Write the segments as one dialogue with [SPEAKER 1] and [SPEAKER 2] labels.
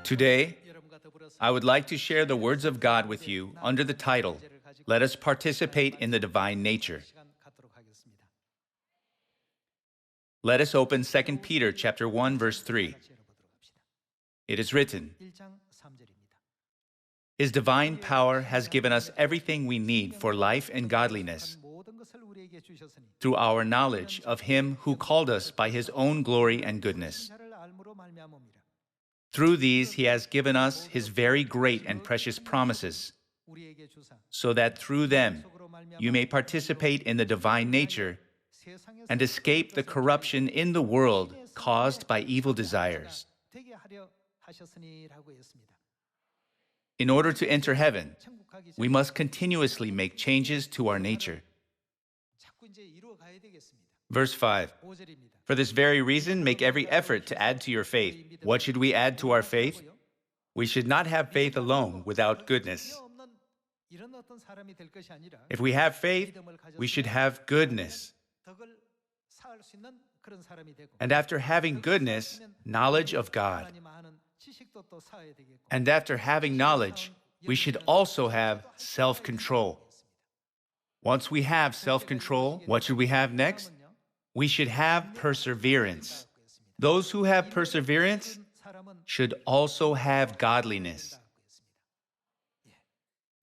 [SPEAKER 1] Today, I would like to share the words of God with you under the title, Let Us Participate in the Divine Nature. Let us open 2 Peter chapter 1, verse 3. It is written, His divine power has given us everything we need for life and godliness through our knowledge of Him who called us by His own glory and goodness. Through these He has given us His very great and precious promises, so that through them you may participate in the divine nature and escape the corruption in the world caused by evil desires. In order to enter heaven, we must continuously make changes to our nature. Verse 5. For this very reason, make every effort to add to your faith. What should we add to our faith? We should not have faith alone without goodness. If we have faith, we should have goodness. And after having goodness, knowledge of God. And after having knowledge, we should also have self-control. Once we have self-control, what should we have next? We should have perseverance. Those who have perseverance should also have godliness.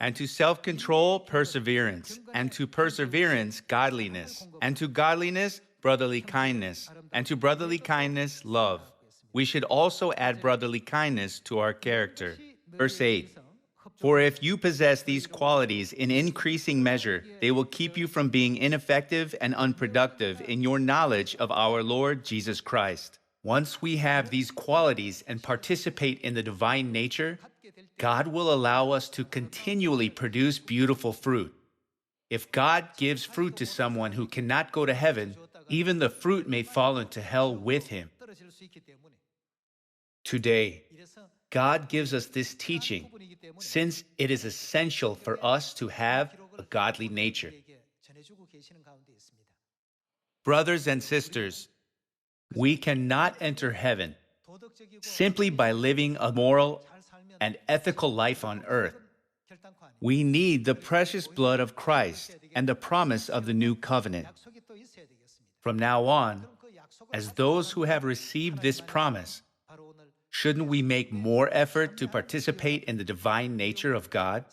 [SPEAKER 1] And to self-control, perseverance. And to perseverance, godliness. And to godliness, brotherly kindness. And to brotherly kindness, love. We should also add brotherly kindness to our character. Verse 8. For if you possess these qualities in increasing measure, they will keep you from being ineffective and unproductive in your knowledge of our Lord Jesus Christ. Once we have these qualities and participate in the divine nature, God will allow us to continually produce beautiful fruit. If God gives fruit to someone who cannot go to heaven, even the fruit may fall into hell with him. Today, God gives us this teaching since it is essential for us to have a godly nature. Brothers and sisters, we cannot enter heaven simply by living a moral and ethical life on earth. We need the precious blood of Christ and the promise of the new covenant. From now on, as those who have received this promise, shouldn't we make more effort to participate in the divine nature of God?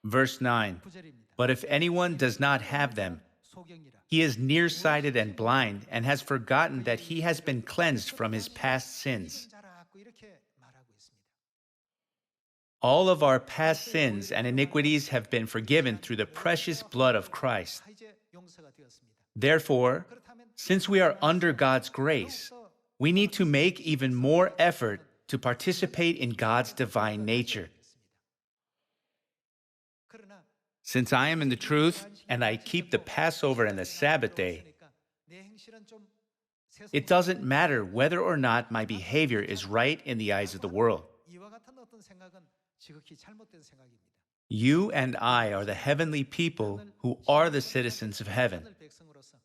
[SPEAKER 1] Verse 9. But if anyone does not have them, he is nearsighted and blind and has forgotten that he has been cleansed from his past sins. All of our past sins and iniquities have been forgiven through the precious blood of Christ. Therefore, since we are under God's grace, we need to make even more effort to participate in God's divine nature. Since I am in the truth and I keep the Passover and the Sabbath day, it doesn't matter whether or not my behavior is right in the eyes of the world. You and I are the heavenly people who are the citizens of heaven.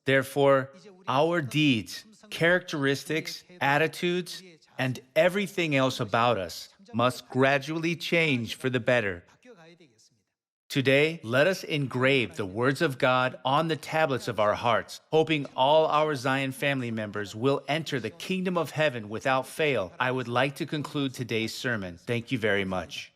[SPEAKER 1] Therefore, our deeds, characteristics, attitudes, and everything else about us must gradually change for the better. Today, let us engrave the words of God on the tablets of our hearts, hoping all our Zion family members will enter the kingdom of heaven without fail. I would like to conclude today's sermon. Thank you very much.